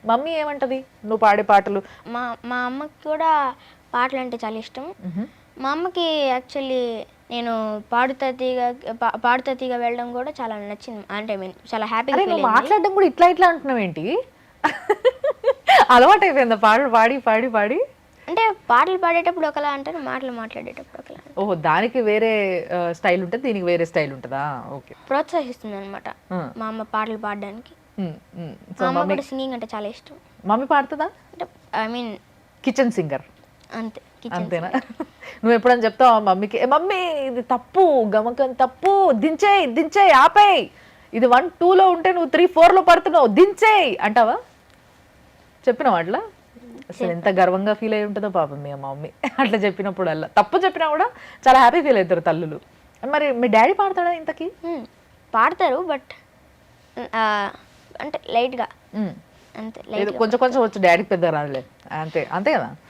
Mummy ఏమంటది నువ్వు పాడే పాటలు? మా మా అమ్మకి కూడా పాటలు అంటే చాలా ఇష్టం. మా అమ్మకి యాక్చువల్లీ నేను పాడుతా తీగ వెళ్ళడం కూడా చాలా నచ్చింది. అంటే మీన్ చాలా హ్యాపీగా అరే ఫీల్ నువ్వు అయింది. మాట్లాడడం కూడా ఇట్లా ఇట్లా అంటున్నావు ఏంటి? అలవాటు అయిపోయిందా పాటలు పాడి పాడి పాడి? అంటే పాటలు పాడేటప్పుడు ఒకలా అంటారు, మాటలు మాట్లాడేటప్పుడు ఒకలా అంటారు. ఓహో, దానికి వేరే స్టైల్ ఉంటుంది, దీనికి వేరే స్టైల్ ఉంటుందా? ఓకే. ప్రోత్సహిస్తుంది అనమాట మా అమ్మ పాటలు పాడడానికి. సో మా అమ్మ మమ్మీ కూడా సింగింగ్ అంటే చాలా ఇష్టం. మమ్మీ పాడుతుందా? అంటే ఐ మీన్ కిచెన్ సింగర్ అంతే. కిచెన్ అంతేనా? నువ్వు ఎప్పుడని చెప్తావా మమ్మీకి, ఏ మమ్మీ ఇది తప్పు, గమకం తప్పు, దించేయి దించేయి ఆపేయి, ఇది 1 2లో ఉంటే నువ్వు 3 4లో పడుతున్నావు, దించేయి అంటావా? చెప్పినావా అట్లా? అసలు ఎంత గర్వంగా ఫీల్ అయి ఉంటుందో పాపం మీ మమ్మీ అట్లా చెప్పినప్పుడల్లా. తప్పు చెప్పినా కూడా చాలా హ్యాపీ ఫీల్ అవుతారు తల్లులు. మరి మీ డాడీ పాడతాడా ఇంతకీ? పాడతారు బట్ అంటే లైట్గా అంతే. కొంచెం కొంచెం వచ్చు, డాడీకి పెద్ద రాదులే. అంతే అంతే కదా.